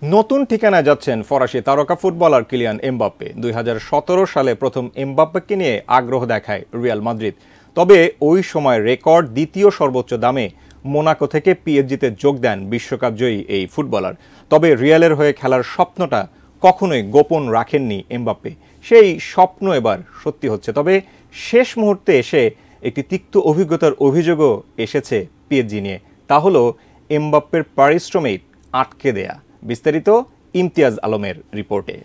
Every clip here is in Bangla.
নতুন ঠিকানায় যাচ্ছেন ফরাসি তারকা ফুটবলার কিলিয়ান এমবাপ্পে। 2017 সালে প্রথম এমবাপ্পেকে নিয়ে আগ্রহ দেখায় রিয়াল মাদ্রিদ। তবে ওই সময় রেকর্ড দ্বিতীয় সর্বোচ্চ দামে মোনাকো থেকে পিএসজিতে যোগ দেন বিশ্বকাপ জয়ী এই ফুটবলার। তবে রিয়ালের হয়ে খেলার স্বপ্নটা কখনোই গোপন রাখেননি এমবাপ্পে। সেই স্বপ্ন এবার সত্যি হচ্ছে। তবে শেষ মুহূর্তে এসে একটি তিক্ত অভিজ্ঞতার অভিযোগও এসেছে পিএসজি নিয়ে। তা হলো এমবাপ্পের পারিশ্রমিক আটকে দেয়া। বিস্তারিত ইমতিয়াজ আলমের রিপোর্টে।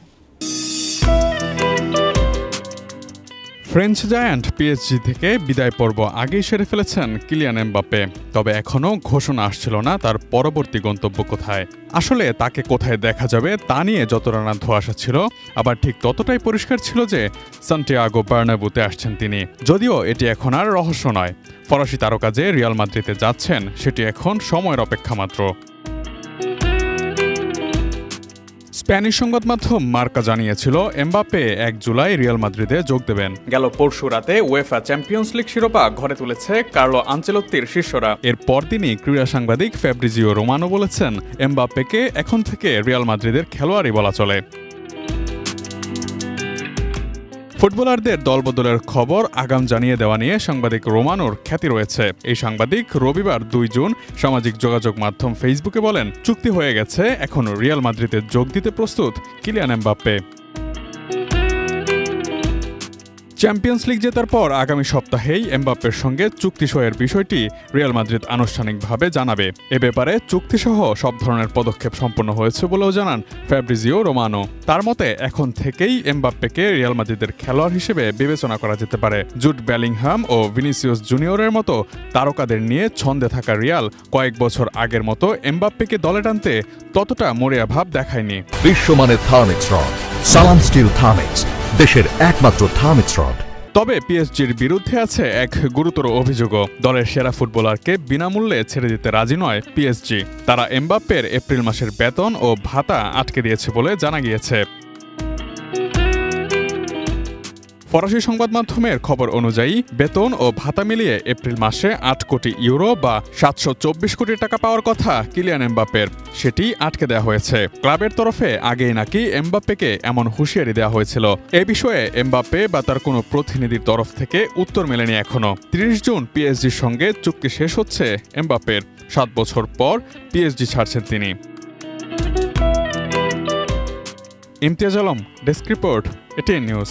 ফ্রেঞ্চ জায়ান্ট পিএসজি থেকে বিদায় পর্ব আগেই সেরে ফেলেছেন কিলিয়ান এমবাপ্পে। তবে এখনও ঘোষণা আসছিল না তার পরবর্তী গন্তব্য কোথায়। আসলে তাকে কোথায় দেখা যাবে তা নিয়ে যতটা না ধোঁয়াশা ছিল, আবার ঠিক ততটাই পরিষ্কার ছিল যে সান্টিয়াগো বার্নাব্যুতে আসছেন তিনি। যদিও এটি এখন আর রহস্য নয়, ফরাসি তারকা যে রিয়াল মাদ্রিদে যাচ্ছেন সেটি এখন সময়ের অপেক্ষা মাত্র। স্প্যানিশ সংবাদ মাধ্যম মার্কা জানিয়েছিল এমবাপ্পে 1 জুলাই রিয়াল মাদ্রিদে যোগ দেবেন। গেল পরশু রাতে উয়েফা চ্যাম্পিয়ন্স লিগ শিরোপা ঘরে তুলেছে কার্লো আনচেলত্তির শিষ্যরা। এর পরদিনই ক্রীড়া সাংবাদিক ফ্যাব্রিজিও রোমানো বলেছেন এমবাপ্পেকে এখন থেকে রিয়াল মাদ্রিদের খেলোয়াড়ই বলা চলে। ফুটবলারদের দলবদলের খবর আগাম জানিয়ে দেওয়া নিয়ে সাংবাদিক রোমানোর খ্যাতি রয়েছে। এই সাংবাদিক রবিবার 2 জুন সামাজিক যোগাযোগ মাধ্যম ফেসবুকে বলেন, চুক্তি হয়ে গেছে, এখন রিয়াল মাদ্রিদে যোগ দিতে প্রস্তুত কিলিয়ান এমবাপ্পে। চ্যাম্পিয়ন্স লিগ জেতার পর আগামী সপ্তাহেই এমবাপ্পের সঙ্গে চুক্তি সইয়ের বিষয়টি রিয়াল মাদ্রিদ আনুষ্ঠানিকভাবে জানাবে। এ ব্যাপারে চুক্তিসহ সব ধরনের পদক্ষেপ সম্পন্ন হয়েছে বলেও জানান ফ্যাব্রিজিও রোমানো। তার মতে এখন থেকেই এমবাপ্পেকে রিয়াল মাদ্রিদের খেলোয়াড় হিসেবে বিবেচনা করা যেতে পারে। জুড বেলিংহাম ও ভিনিসিয়াস জুনিয়রের মতো তারকাদের নিয়ে ছন্দে থাকা রিয়াল কয়েক বছর আগের মতো এমবাপ্পেকে দলে টানতে ততটা মরিয়া ভাব দেখায়নি। বিশ্বমানের থার্মিক্স রড, সালাম স্টিল থার্মিক্স, দেশের একমাত্র থার্মিক্স রড। তবে পিএসজির বিরুদ্ধে আছে এক গুরুতর অভিযোগও। দলের সেরা ফুটবলারকে বিনামূল্যে ছেড়ে দিতে রাজি নয় পিএসজি। তারা এমবাপ্পের এপ্রিল মাসের বেতন ও ভাতা আটকে দিয়েছে বলে জানা গিয়েছে। ফরাসি সংবাদ মাধ্যমের খবর অনুযায়ী বেতন ও ভাতা মিলিয়ে এপ্রিল মাসে 8 কোটি ইউরো বা 724 কোটি টাকা পাওয়ার কথা কিলিয়ান এমবাপ্পের, সেটি আটকে দেওয়া হয়েছে। ক্লাবের তরফে আগেই নাকি এমবাপ্পেকে এমন হুঁশিয়ারি দেওয়া হয়েছিল। এ বিষয়ে এমবাপ্পে বা তার কোনো প্রতিনিধির তরফ থেকে উত্তর মেলেনি এখনো। 30 জুন পিএসজির সঙ্গে চুক্তি শেষ হচ্ছে এমবাপ্পের। 7 বছর পর পিএসজি ছাড়ছেন তিনি। Imtiaz Alam, desk report, ATN news.